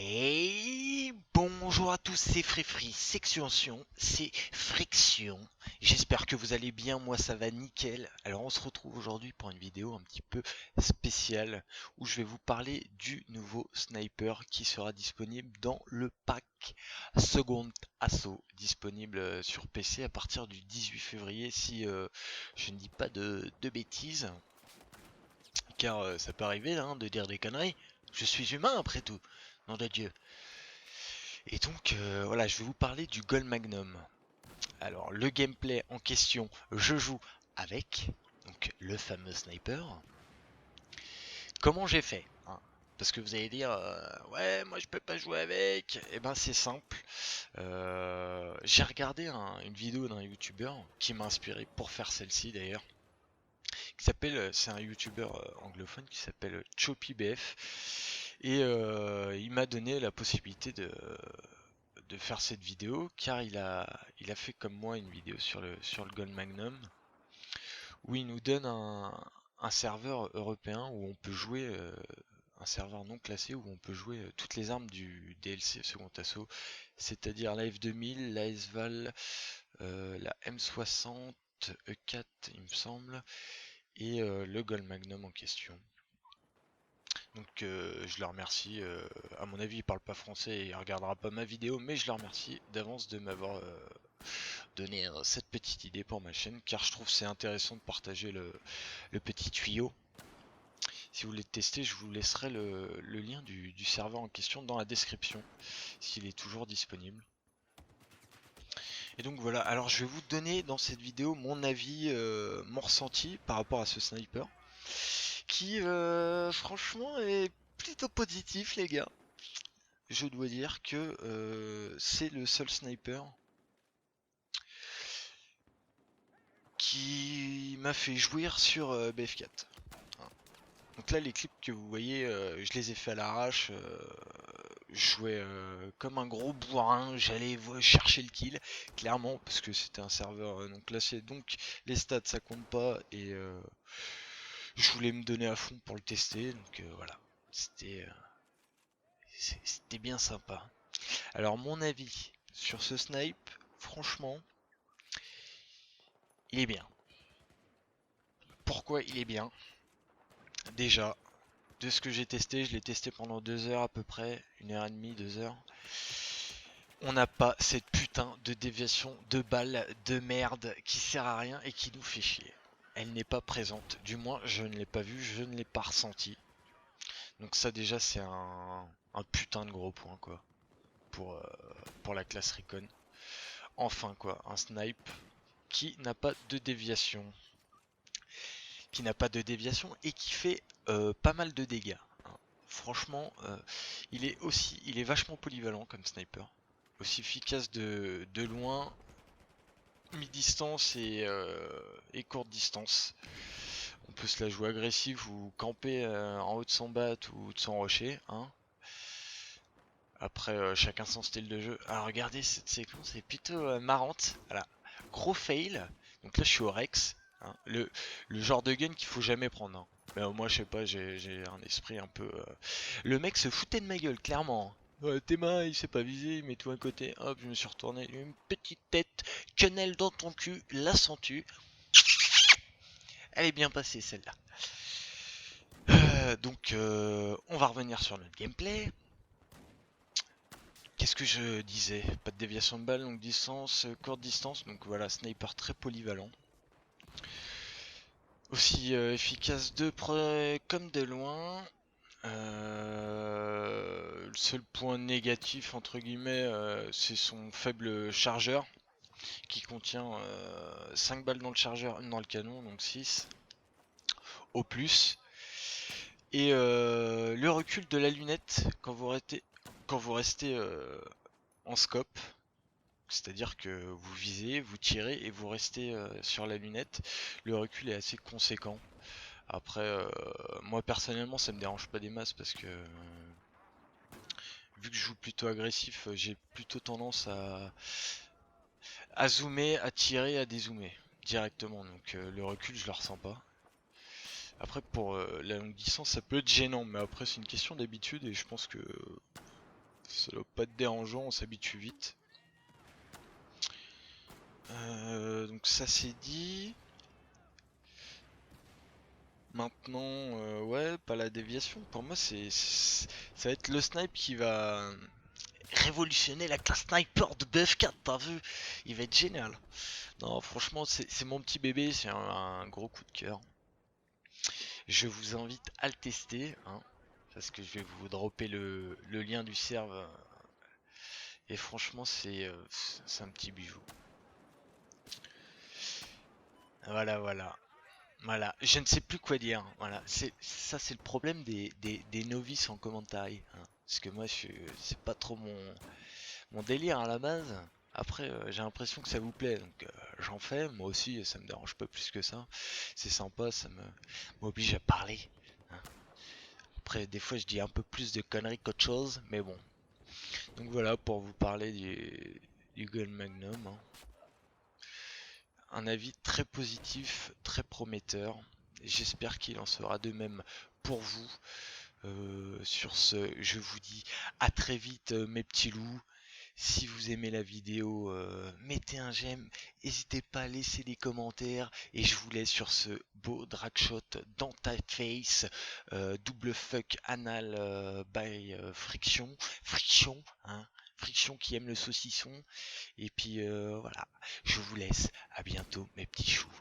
Et bonjour à tous, c'est Fréfri, section, c'est Friction. J'espère que vous allez bien, moi ça va nickel. Alors on se retrouve aujourd'hui pour une vidéo un petit peu spéciale où je vais vous parler du nouveau sniper qui sera disponible dans le pack Second Assaut, disponible sur PC à partir du 18 février si je ne dis pas de bêtises. Car ça peut arriver hein, de dire des conneries. Je suis humain après tout, nom de Dieu. Et donc voilà, je vais vous parler du Gold Magnum. Alors le gameplay en question, je joue avec donc le fameux sniper. Comment j'ai fait hein? Parce que vous allez dire ouais moi je peux pas jouer avec. Et ben c'est simple. J'ai regardé une vidéo d'un youtubeur qui m'a inspiré pour faire celle-ci d'ailleurs. Qui s'appelle, c'est un youtubeur anglophone qui s'appelle ChoppyBF. Et il m'a donné la possibilité de faire cette vidéo car il a fait comme moi une vidéo sur le Gold Magnum où il nous donne un serveur européen où on peut jouer un serveur non classé où on peut jouer toutes les armes du DLC Second Assaut, c'est-à-dire la F2000, la SVAL, la M60, E4 il me semble, et le Gold Magnum en question. Donc je le remercie, à mon avis il parle pas français et il regardera pas ma vidéo, mais je le remercie d'avance de m'avoir donné cette petite idée pour ma chaîne, car je trouve c'est intéressant de partager le petit tuyau. Si vous voulez tester, je vous laisserai le lien du serveur en question dans la description, s'il est toujours disponible. Et donc voilà, alors je vais vous donner dans cette vidéo mon avis, mon ressenti par rapport à ce sniper, qui franchement est plutôt positif les gars. Je dois dire que c'est le seul sniper qui m'a fait jouir sur BF4. Donc là les clips que vous voyez, je les ai fait à l'arrache, je jouais comme un gros bourrin, j'allais chercher le kill, clairement, parce que c'était un serveur non classé, donc les stats ça compte pas, et je voulais me donner à fond pour le tester, donc voilà, c'était bien sympa. Alors mon avis sur ce snipe, franchement, il est bien. Pourquoi il est bien? Déjà, de ce que j'ai testé, je l'ai testé pendant 2 heures à peu près, 1h30, 2 heures. On n'a pas cette putain de déviation de balle de merde qui sert à rien et qui nous fait chier. Elle n'est pas présente, du moins je ne l'ai pas vue, je ne l'ai pas ressenti. Donc ça déjà c'est un putain de gros point quoi pour la classe Recon. Enfin quoi, un snipe qui n'a pas de déviation. Qui n'a pas de déviation et qui fait pas mal de dégâts. Franchement, il est vachement polyvalent comme sniper, aussi efficace de loin, mi-distance et courte distance. On peut se la jouer agressive ou camper en haut de son bat ou de son rocher. Hein. Après, chacun son style de jeu. Alors regardez, cette séquence est plutôt marrante. Voilà. Gros fail. Donc là, je suis au Rex. Hein. Le genre de gun qu'il faut jamais prendre. Hein. Mais moi, je sais pas, j'ai un esprit un peu... Le mec se foutait de ma gueule, clairement. Ouais, tes mains, il s'est pas visé, mets-toi à côté. Hop, je me suis retourné. Une petite tête, quenelle dans ton cul, la sens-tu? Elle est bien passée, celle-là. Donc, on va revenir sur notre gameplay. Qu'est-ce que je disais? Pas de déviation de balle, longue distance, courte distance, donc voilà, sniper très polyvalent. Aussi efficace de près comme de loin. Le seul point négatif entre guillemets, c'est son faible chargeur qui contient 5 balles dans le chargeur, une dans le canon, donc 6 au plus. Et le recul de la lunette quand vous restez en scope, c'est-à-dire que vous visez, vous tirez et vous restez sur la lunette, le recul est assez conséquent. Après, moi personnellement ça me dérange pas des masses parce que vu que je joue plutôt agressif, j'ai plutôt tendance à zoomer, à tirer, à dézoomer directement, donc le recul je le ressens pas. Après pour la longue distance ça peut être gênant, mais après c'est une question d'habitude et je pense que Ça doit pas être dérangeant, on s'habitue vite. Donc ça c'est dit. Maintenant, ouais, pas la déviation. Pour moi, ça va être le snipe qui va révolutionner la classe sniper de BF4. T'as vu? Il va être génial. Non, franchement, c'est mon petit bébé. C'est un gros coup de cœur. Je vous invite à le tester, hein, parce que je vais vous dropper le lien du serve. Et franchement, c'est un petit bijou. Voilà, voilà. Voilà, je ne sais plus quoi dire. Voilà, ça c'est le problème des novices en commentaire, hein. Parce que moi, c'est pas trop mon délire à la base. Après, j'ai l'impression que ça vous plaît, donc j'en fais. Moi aussi, ça me dérange pas plus que ça. C'est sympa, ça m'oblige à parler, hein. Après, des fois, je dis un peu plus de conneries qu'autre chose, mais bon. Donc voilà, pour vous parler du Gun Magnum, hein. Un avis très positif, très prometteur. J'espère qu'il en sera de même pour vous. Sur ce, je vous dis à très vite, mes petits loups. Si vous aimez la vidéo, mettez un j'aime, n'hésitez pas à laisser des commentaires et je vous laisse sur ce beau dragshot dans ta face, double fuck anal by friction, hein, friction qui aime le saucisson. Et puis voilà, je vous laisse, à bientôt mes petits choux.